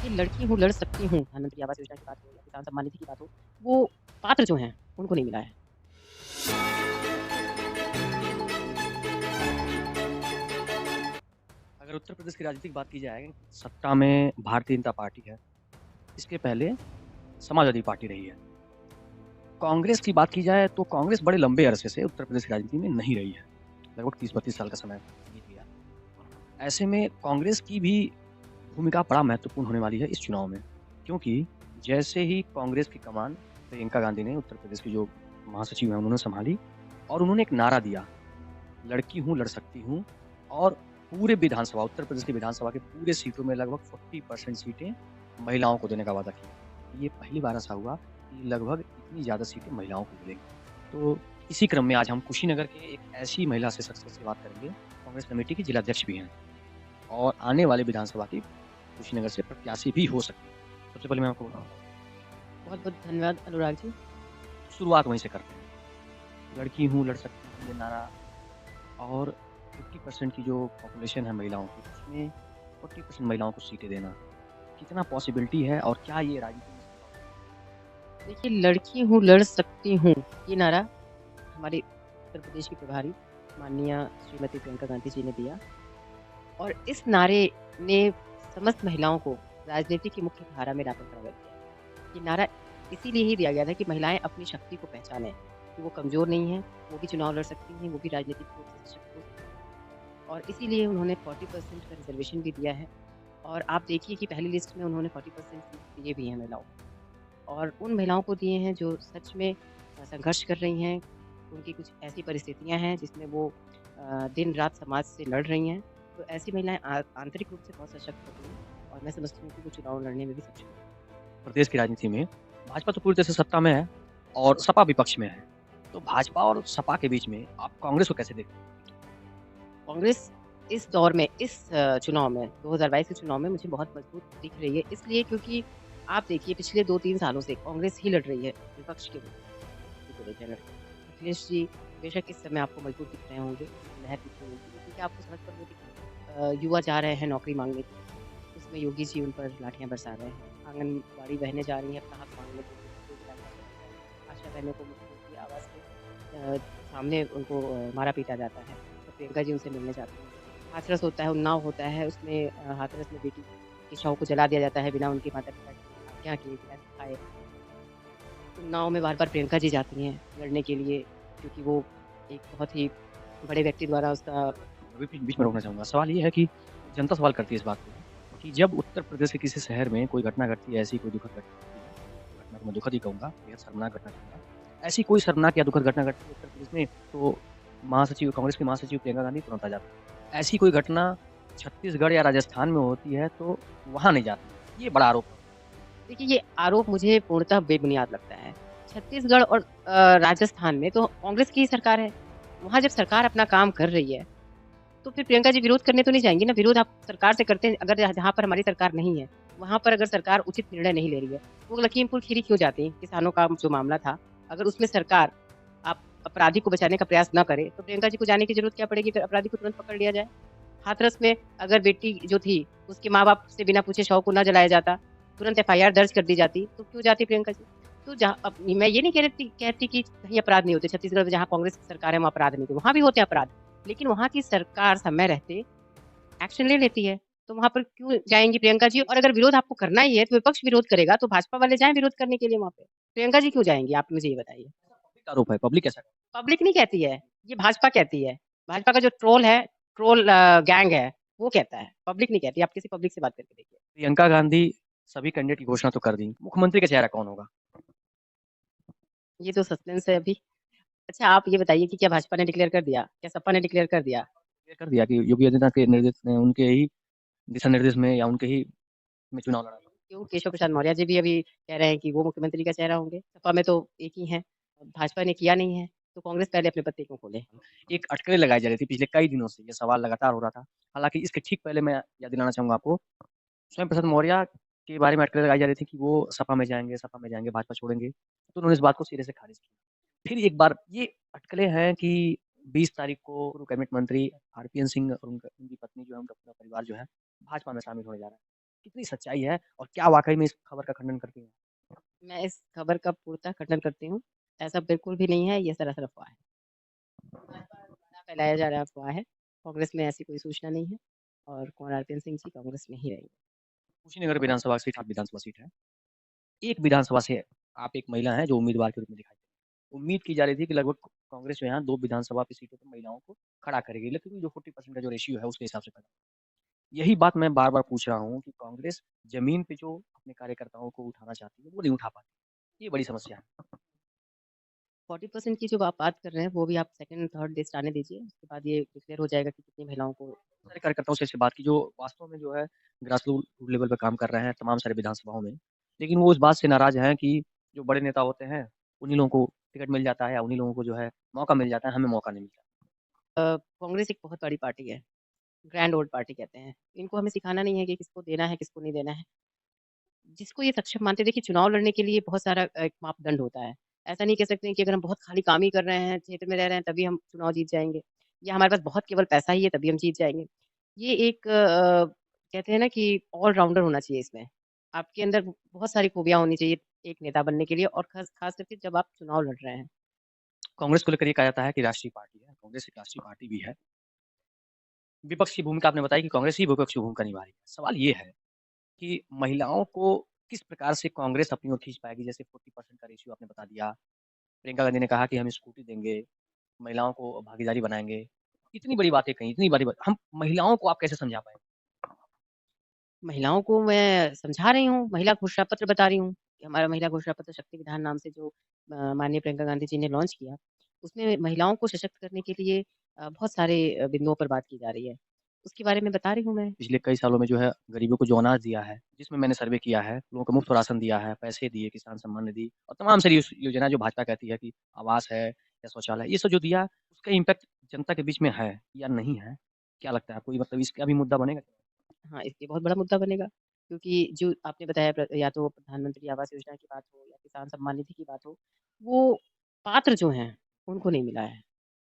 कि लड़की हूँ, लड़ सकती हूँ, प्रधानमंत्री आवास योजना की बात हो या किसान सम्मान निधि की बात हो, वो पात्र जो हैं, उनको नहीं मिला है। अगर उत्तर प्रदेश की राजनीतिक बात की जाए, सत्ता में भारतीय जनता पार्टी है। इसके पहले समाजवादी पार्टी रही है। कांग्रेस की बात की जाए तो कांग्रेस बड़े लंबे अरसे से उत्तर प्रदेश की राजनीति में नहीं रही है। लगभग 30-32 साल का समय बीत गया। ऐसे में कांग्रेस की भी भूमिका बड़ा महत्वपूर्ण होने वाली है इस चुनाव में। क्योंकि जैसे ही कांग्रेस की कमान प्रियंका गांधी ने उत्तर प्रदेश की जो महासचिव हैं उन्होंने संभाली और उन्होंने एक नारा दिया, लड़की हूँ, लड़ सकती हूँ और पूरे विधानसभा उत्तर प्रदेश की विधानसभा के पूरे सीटों में लगभग 40% सीटें महिलाओं को देने का वादा किया। ये पहली बार ऐसा हुआ कि लगभग इतनी ज़्यादा सीटें महिलाओं को मिलेंगी। तो इसी क्रम में आज हम कुशीनगर के एक ऐसी महिला से शख्सियत से बात करेंगे, कांग्रेस कमेटी की जिलाध्यक्ष भी हैं और आने वाले विधानसभा की कुशीनगर से प्रत्याशी भी हो सकती है। सबसे पहले मैं आपको बहुत-बहुत धन्यवाद अनुराग जी। शुरुआत वहीं से करते हैं। लड़की हूँ, लड़ सकती हूँ, ये नारा और 50% की जो पॉपुलेशन है महिलाओं की, उसमें 40% महिलाओं को सीटें देना, कितना पॉसिबिलिटी है और क्या ये राजनीति में संभव है? देखिए, लड़की हूँ, लड़ सकती हूँ, ये नारा हमारे उत्तर प्रदेश की प्रभारी माननीय श्रीमती प्रियंका गांधी जी ने दिया और इस नारे ने समस्त महिलाओं को राजनीति की मुख्य धारा में लाकर खड़ा कर दिया। ये नारा इसीलिए ही दिया गया था कि महिलाएं अपनी शक्ति को पहचानें कि वो कमज़ोर नहीं हैं, वो भी चुनाव लड़ सकती हैं, वो भी राजनीतिक रूप से सशक्त हो सकती हैं और इसीलिए उन्होंने 40% का रिज़र्वेशन भी दिया है और आप देखिए कि पहली लिस्ट में उन्होंने 40% सीट दिए भी हैं महिलाओं को और उन महिलाओं को दिए हैं जो सच में संघर्ष कर रही हैं, उनकी कुछ ऐसी परिस्थितियाँ हैं जिसमें वो दिन-रात समाज से लड़ रही हैं, तो ऐसी महिलाएँ आंतरिक रूप से बहुत सशक्त होती हैं और मैं समझती हूँ कि वो चुनाव लड़ने में भी सक्षम हैं। प्रदेश की राजनीति में भाजपा तो पूरी तरह से सत्ता में है और सपा विपक्ष में है। तो भाजपा और सपा के बीच में आप कांग्रेस को कैसे देखते हैं? कांग्रेस इस दौर में, इस चुनाव में 2022 के चुनाव में मुझे बहुत मजबूत दिख रही है, इसलिए क्योंकि आप देखिए पिछले 2-3 सालों से कांग्रेस ही लड़ रही है विपक्ष के को लेकर लड़ रही है। अखिलेश जी बेशक इस समय आपको मजबूत दिख रहे होंगे, लहर दिख रही होगी, क्योंकि आपको सड़क पर वो दिख युवा जा रहे हैं नौकरी माँगने के लिए, उसमें योगी जी उन पर लाठियाँ बरसा रहे हैं। आंगनबाड़ी बहनें जा रही हैं अपना हक माँगने के लिए, जो विधानसभा में आशा बहनों को मुख्यमंत्री आवास के सामने उनको मारा-पीटा जाता है, तो प्रियंका जी उनसे मिलने जाती हैं। हाथरस होता है, उन्नाव होता है, उसमें हाथरस में बेटी के शव को जला दिया जाता है बिना उनके माता-पिता की आज्ञा के, बिना दिखाए। उन्नाव में बार-बार प्रियंका जी जाती हैं लड़ने के लिए, क्योंकि वो एक बहुत ही बड़े व्यक्ति द्वारा उसका अभी बीच में रोकना चाहूँगा। सवाल ये है कि जनता सवाल करती है इस बात पे कि जब उत्तर प्रदेश के किसी शहर में कोई घटना घटती है, ऐसी कोई दुखद घटना घटती है, घटना को मैं दुखद ही कहूँगा, बेहद शर्मनाक घटना कहूँगा। ऐसी कोई शर्मनाक या दुखद घटना घटती है उत्तर प्रदेश में तो महासचिव कांग्रेस की महासचिव प्रियंका गांधी तुरंत आ जाती हैं। ऐसी कोई घटना छत्तीसगढ़ या राजस्थान में होती है तो वहाँ नहीं जाती। ये बड़ा आरोप है। देखिए, ये आरोप मुझे पूर्णतः बेबुनियाद लगता है। छत्तीसगढ़ और राजस्थान में तो कांग्रेस की ही सरकार है। वहाँ जब सरकार अपना काम कर रही है, तो फिर प्रियंका जी विरोध करने तो नहीं जाएँगी ना, विरोध आप सरकार से करते हैं अगर जहाँ पर हमारी सरकार नहीं है, वहाँ पर अगर सरकार उचित निर्णय नहीं ले रही है, वो लखीमपुर खीरी क्यों जाती? किसानों का जो मामला था, अगर उसमें सरकार आप अपराधी को बचाने का प्रयास ना करे, तो प्रियंका जी को जाने की ज़रूरत क्या पड़ेगी? फिर अपराधी को तुरंत पकड़ लिया जाए। हाथरस में अगर बेटी जो थी, उसके माँ-बाप से बिना पूछे शव को ना जलाया जाता, तुरंत एफआईआर दर्ज कर दी जाती, तो क्यों जाती प्रियंका जी? तो जहाँ अब मैं ये नहीं कहती कि कहीं अपराध नहीं होते, छत्तीसगढ़ में जहाँ कांग्रेस की सरकार है, वहाँ अपराध नहीं होते, वहाँ भी होते हैं अपराध। लेकिन वहाँ की सरकार समय रहते एक्शन ले लेती है, तो वहाँ पर क्यों जाएँगी प्रियंका जी? और अगर विरोध आपको करना ही है, तो विपक्ष विरोध करेगा, तो भाजपा वाले जाएँ विरोध करने के लिए वहाँ पे। प्रियंका जी क्यों जाएँगी? आप मुझे ये बताइए। पब्लिक आरोप है, पब्लिक ऐसा पब्लिक नहीं कहती है, ये भाजपा कहती है। भाजपा का जो ट्रोल है, ट्रोल गैंग है, वो कहता है, पब्लिक नहीं कहती। आप किसी पब्लिक से बात करके देखिए। प्रियंका गांधी सभी कैंडिडेट की घोषणा तो कर दी। मुख्यमंत्री का चेहरा कौन होगा? ये तो सस्पेंस है अभी। अच्छा आप ये बताइए कि क्या भाजपा ने डिक्लेयर कर दिया? क्या सपा ने डिक्लेयर कर दिया? ये कर दिया कि योगी आदित्यनाथ के निर्देश में उनके ही दिशा निर्देश में या उनके ही में चुनाव लड़ा था। क्यों केशव प्रसाद मौर्य जी भी अभी कह रहे हैं कि वो मुख्यमंत्री का चेहरा होंगे। सपा में तो एक ही हैं, भाजपा ने किया नहीं है, तो कांग्रेस पहले अपने पत्ते क्यों खोले? एक अटकलें लगाई जा रही थी पिछले कई दिनों से, ये सवाल लगातार हो रहा था। हालाँकि इसके ठीक पहले मैं याद दिलाना चाहूँगा आपको, स्वयं प्रसाद मौर्य के बारे में अटकलें लगाई जा रही थी कि वो सपा में जाएँगे, भाजपा छोड़ेंगे। तो उन्होंने इस बात को सिरे से खारिज किया। फिर एक बार ये अटकलें हैं कि 20 तारीख को पूर्व कैबिनेट मंत्री आरपीएन सिंह और उनकी पत्नी जो है, उनका पूरा परिवार जो है, भाजपा में शामिल होने जा रहा है। कितनी सच्चाई है और क्या वाक़ई में इस खबर का खंडन करती हैं? मैं इस खबर का पूर्णतः खंडन करती हूँ। ऐसा बिल्कुल भी नहीं है, ये सरासर अफ़वाह है। बार-बार द्वारा फैलाया जा रहा अफ़वाह है। कांग्रेस में ऐसी कोई सूचना नहीं है और कुँवर आरतीन सिंह जी कांग्रेस में ही रहेंगे। कुशीनगर विधानसभा सीट 8 विधानसभा सीट है। एक विधानसभा से आप एक महिला हैं जो उम्मीदवार के रूप में दिखाई दे रही हैं। उम्मीद की जा रही थी कि लगभग कांग्रेस जो है 2 विधानसभा की सीटों पर महिलाओं को खड़ा करेगी, लेकिन जो 40% का जो रेशियो है उसके हिसाब से खड़ा। यही बात मैं बार-बार पूछ रहा हूँ कि कांग्रेस ज़मीन पे जो अपने कार्यकर्ताओं को उठाना चाहती है, वो नहीं उठा पाती। ये बड़ी समस्या है। 40% की जो आप बात कर रहे हैं, वो भी आप सेकंड, थर्ड लिस्ट आने दीजिए। उसके बाद ये डिक्लेयर हो जाएगा कि कितनी महिलाओं को सारे कार्यकर्ताओं से ऐसे बात की जो वास्तव में जो है ग्रास रूट लेवल पे काम कर रहे हैं तमाम सारे विधानसभाओं में। लेकिन वो इस बात से नाराज़ हैं कि जो बड़े नेता होते हैं, उन्हीं लोगों को टिकट मिल जाता है या उन्हीं लोगों को जो है मौका मिल जाता है, हमें मौका नहीं मिलता। कांग्रेस एक बहुत बड़ी पार्टी है, ग्रैंड ओल्ड पार्टी कहते हैं। इनको हमें सिखाना नहीं है कि किसको देना है, किसको नहीं देना है। जिसको ये सक्षम मानते हैं देखिए चुनाव लड़ने के लिए बहुत सारा एक मापदंड होता है। ऐसा नहीं कह सकते हैं कि अगर हम बहुत खाली काम ही कर रहे हैं, क्षेत्र में रह रहे हैं तभी हम चुनाव जीत जाएँगे या हमारे पास बहुत केवल पैसा ही है तभी हम जीत जाएँगे। ये एक कहते हैं ना कि ऑल-राउंडर होना चाहिए इसमें। आपके अंदर बहुत सारी खूबियाँ होनी चाहिए एक नेता बनने के लिए और ख़ास करके जब आप चुनाव लड़ रहे हैं। कांग्रेस को लेकर ये कहा जाता है कि राष्ट्रीय पार्टी है, कांग्रेस एक राष्ट्रीय पार्टी भी है। विपक्ष की भूमिका आपने बताई कि कांग्रेस ही विपक्ष की भूमिका निभा रही है। सवाल ये है कि महिलाओं को किस प्रकार से कांग्रेस अपनी ओर खींच पाएगी? जैसे 40% का रेशियो आपने बता दिया। प्रियंका गांधी ने कहा कि हम स्कूटी देंगे, महिलाओं को भागीदारी बनाएँगे। इतनी बड़ी बातें कहीं, इतनी बड़ी बात हम महिलाओं को आप कैसे समझा पाएँगे? महिलाओं को मैं समझा रही हूँ, महिला घोषणा पत्र बता रही हूँ, कि हमारा महिला घोषणा पत्र शक्ति विधान नाम से जो माननीय प्रियंका गांधी जी ने लॉन्च किया, उसमें महिलाओं को सशक्त करने के लिए बहुत सारे बिंदुओं पर बात की जा रही है। उसके बारे में बता रही हूँ मैं। पिछले कई सालों में जो है गरीबों को जो अनाज दिया है, जिसमें मैंने सर्वे किया है, लोगों को मुफ्त राशन दिया है, पैसे दिए, किसान सम्मान निधि और तमाम सारी योजना जो भाजपा कहती है कि आवास है या शौचालय, ये सब जो दिया, उसका इम्पैक्ट जनता के बीच में है या नहीं है? क्या लगता है आपको? ये मतलब इसका भी मुद्दा बनेगा? हाँ, इसलिए बहुत बड़ा मुद्दा बनेगा, क्योंकि जो आपने बताया या तो प्रधानमंत्री आवास योजना की बात हो या किसान सम्मान निधि की बात हो, वो पात्र जो हैं, उनको नहीं मिला है।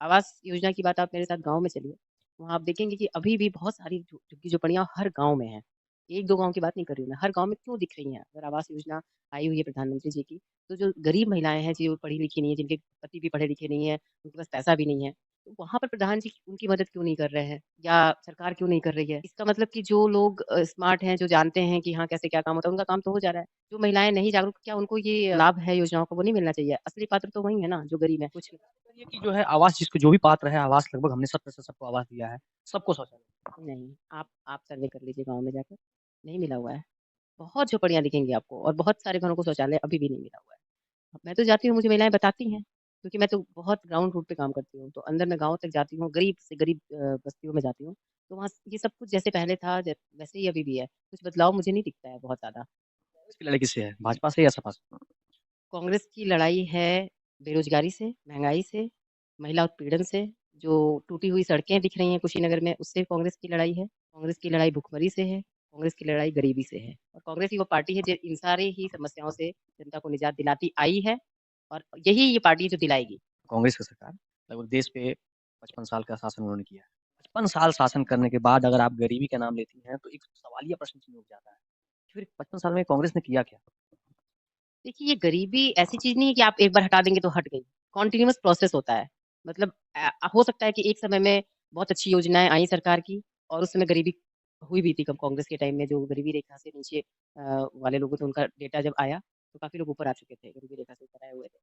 आवास योजना की बात आप मेरे साथ गाँव में चलिए, वहाँ आप देखेंगे कि अभी भी बहुत सारी झुग्गी-झोपड़ियाँ हर गाँव में हैं। 1-2 गाँव की बात नहीं कर रही हूँ मैं, हर गाँव में क्यों दिख रही हैं? अगर आवास योजना आई हुई है प्रधानमंत्री जी की, तो जो गरीब महिलाएँ हैं, जो पढ़ी-लिखी नहीं है, जिनके पति भी पढ़े-लिखे नहीं हैं, उनके पास पैसा भी नहीं है, तो वहाँ पर प्रधान जी उनकी मदद क्यों नहीं कर रहे हैं? या सरकार क्यों नहीं कर रही है? इसका मतलब कि जो लोग स्मार्ट हैं, जो जानते हैं कि हाँ, कैसे क्या काम होता है, उनका काम तो हो जा रहा है। जो महिलाएँ नहीं जागरूक, क्या उनको ये लाभ है योजनाओं का, वो नहीं मिलना चाहिए? असली पात्र तो वही है ना, जो गरीब हैं, कुछ ये कि जो है आवास जिसको जो भी पात्र है, आवास लगभग हमने 100% सबको आवास दिया है, सबको शौचालय। नहीं, आप सर्वे कर लीजिए गाँव में जाकर, नहीं मिला हुआ है। बहुत झोपड़ियाँ दिखेंगी आपको और बहुत सारे घरों को शौचालय अभी भी नहीं मिला हुआ है। अब मैं तो जाती हूँ, मुझे महिलाएँ बताती हैं, क्योंकि मैं तो बहुत ग्राउंड रूट पे काम करती हूँ, तो अंदर मैं गाँव तक जाती हूँ, गरीब से गरीब बस्तियों में जाती हूँ, तो वहाँ ये सब कुछ जैसे पहले था वैसे ही अभी भी है। कुछ बदलाव मुझे नहीं दिखता है बहुत ज़्यादा। इसकी लड़ाई किससे है? भाजपा से या सपा से? कांग्रेस की लड़ाई है बेरोज़गारी से, महँगाई से, महिला उत्पीड़न से, जो टूटी हुई सड़कें दिख रही हैं कुशीनगर में, उससे कांग्रेस की लड़ाई है। कांग्रेस की लड़ाई भुखमरी से है, कांग्रेस की लड़ाई गरीबी से है और कांग्रेस ही वो पार्टी है जो इन सारे ही समस्याओं से जनता को निजात दिलाती आई है और यही ये पार्टी है जो दिलाएगी। कांग्रेस की सरकार लगभग देश पे 55 साल का शासन उन्होंने किया है। 55 साल शासन करने के बाद अगर आप गरीबी का नाम लेती हैं, तो एक सवालिया प्रश्न चिन्ह उठ जाता है। फिर 55 साल में कांग्रेस ने किया क्या? देखिए, ये गरीबी ऐसी चीज़ नहीं है कि आप एक बार हटा देंगे तो हट गई। कॉन्टिन्यूअस प्रोसेस होता है। मतलब हो सकता है कि एक समय में बहुत अच्छी योजनाएँ आई सरकार की और उस समय गरीबी हुई भी थी कम कांग्रेस के टाइम में जो गरीबी रेखा से नीचे वाले लोगों थे उनका डेटा जब आया, तो काफ़ी लोग ऊपर आ चुके थे, गरीबी रेखा से ऊपर आए हुए थे।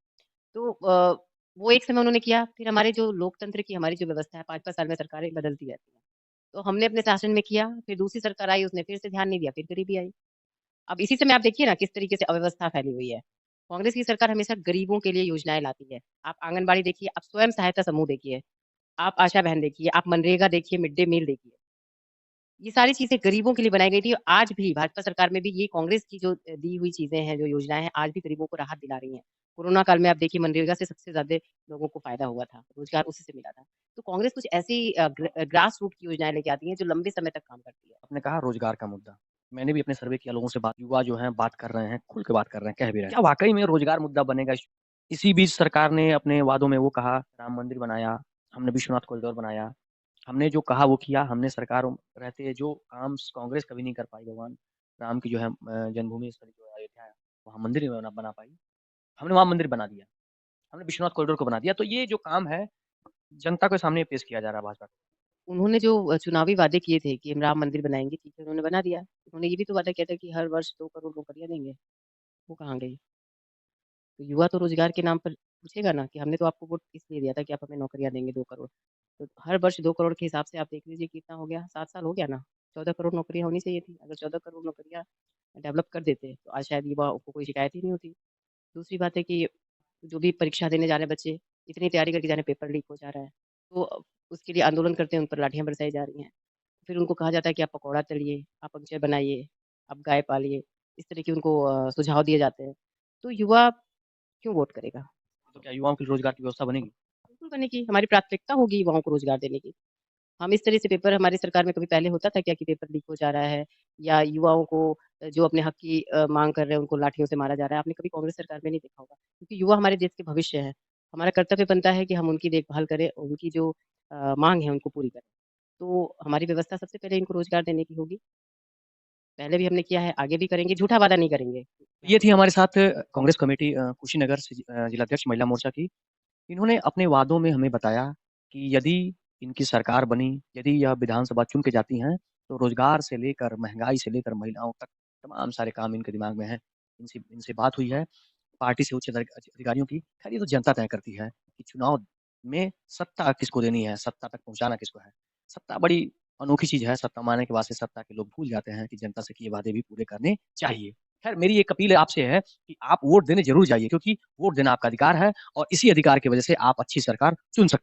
तो वो एक समय उन्होंने किया, फिर हमारे जो लोकतंत्र की हमारी जो व्यवस्था है 5-5 साल में सरकारें बदलती रहती हैं। तो हमने अपने शासन में किया, फिर दूसरी सरकार आई उसने फिर से ध्यान नहीं दिया, फिर गरीबी आई। अब इसी समय आप देखिए ना किस तरीके से अव्यवस्था फैली हुई है। कांग्रेस की सरकार हमेशा गरीबों के लिए योजनाएँ लाती है। आप आंगनबाड़ी देखिए, आप स्वयं सहायता समूह देखिए, आप आशा बहन देखिए, आप मनरेगा देखिए, मिड डे मील देखिए। ये सारी चीज़ें गरीबों के लिए बनाई गई थी। आज भी भाजपा सरकार में भी ये कांग्रेस की जो दी हुई चीज़ें हैं, जो योजनाएँ हैं, आज भी गरीबों को राहत दिला रही हैं। कोरोना काल में आप देखिए मनरेगा से सबसे ज़्यादा लोगों को फ़ायदा हुआ था, रोज़गार उसी से मिला था। तो कांग्रेस कुछ ऐसी ग्रास रूट की योजनाएँ लेके आती है जो लंबे समय तक काम करती है। आपने कहा रोज़गार का मुद्दा। मैंने भी अपने सर्वे किया लोगों से बात युवा जो हैं बात कर रहे हैं, खुल के बात कर रहे हैं, कह भी रहे हैं। क्या वाक़ई में रोज़गार मुद्दा बनेगा? इसी बीच सरकार ने अपने वादों में वो कहा, राम मंदिर बनाया, हमने विश्वनाथ कॉरिडोर बनाया, हमने जो कहा वो किया, हमने सरकार रहते जो काम कांग्रेस कभी नहीं कर पाई भगवान। राम की जो है जन्मभूमि स्थल जो अयोध्या है, वहाँ मंदिर नहीं बना पाई। हमने वहाँ मंदिर बना दिया। हमने विश्वनाथ कॉरिडोर को बना दिया। तो ये जो काम है, जनता के सामने पेश किया जा रहा है भाजपा को। उन्होंने जो चुनावी वादे किए थे कि हम राम मंदिर बनाएँगे, ठीक है, उन्होंने बना दिया। उन्होंने ये भी तो वादा किया था कि हर वर्ष 2 करोड़ नौकरियाँ देंगे, वो कहाँ गई? तो युवा तो रोज़गार के नाम पर पूछेगा ना कि हमने तो आपको वोट इसलिए दिया था कि आप हमें नौकरियाँ देंगे 2 करोड़। तो हर वर्ष 2 करोड़ के हिसाब से आप देख लीजिए कितना हो गया, 7 साल हो गया ना, 14 करोड़ नौकरियाँ होनी चाहिए थी। अगर 14 करोड़ नौकरियाँ डेवलप कर देते, तो आज शायद युवाओं को कोई शिकायत ही नहीं होती। दूसरी बात है कि जो भी परीक्षा देने जा रहे बच्चे, इतनी तैयारी करके जा रहे हैं, पेपर लीक हो जा रहा है। तो उसके लिए आंदोलन करते हैं, उन पर लाठियाँ बरसाई जा रही हैं। फिर उनको कहा जाता है कि आप पकौड़ा तलिए, आप अक्षय बनाइए, आप गाय पालिए, इस तरह के उनको सुझाव दिए जाते हैं। तो युवा क्यों वोट करेगा? तो क्या युवाओं के लिए रोजगार की व्यवस्था बनेगी? बिल्कुल बनेगी, हमारी प्राथमिकता होगी युवाओं को रोज़गार देने की। हम इस तरह से पेपर हमारी सरकार में कभी पहले होता था क्या कि पेपर लीक हो जा रहा है या युवाओं को जो अपने हक की माँग कर रहे हैं उनको लाठियों से मारा जा रहा है। आपने कभी कांग्रेस सरकार में नहीं देखा होगा क्योंकि युवा हमारे देश के भविष्य हैं। हमारा कर्तव्य बनता है कि हम उनकी देखभाल करें और उनकी जो माँग है उनको पूरी करें। तो हमारी व्यवस्था सबसे पहले इनको रोज़गार देने की होगी। पहले भी हमने किया है, आगे भी करेंगे, झूठा वादा नहीं करेंगे। ये थी हमारे साथ कांग्रेस कमेटी कुशीनगर से जिलाध्यक्ष महिला मोर्चा की। इन्होंने अपने वादों में हमें बताया कि यदि इनकी सरकार बनी, यदि यह विधानसभा चुन के जाती हैं, तो रोजगार से लेकर, महंगाई से लेकर महिलाओं तक तमाम सारे काम इनके दिमाग में हैं। इनसे इनसे बात हुई है पार्टी से उच्च अधिकारियों की। खैर ये तो जनता तय करती है कि चुनाव में सत्ता किसको देनी है, सत्ता तक पहुँचाना किसको है। सत्ता बड़ी अनोखी चीज़ है, सत्ता मानने के बाद से सत्ता के लोग भूल जाते हैं कि जनता से किए वादे भी पूरे करने चाहिए। खैर मेरी एक अपील आपसे है कि आप वोट देने ज़रूर जाइए क्योंकि वोट देना आपका अधिकार है और इसी अधिकार की वजह से आप अच्छी सरकार चुन सकते हैं।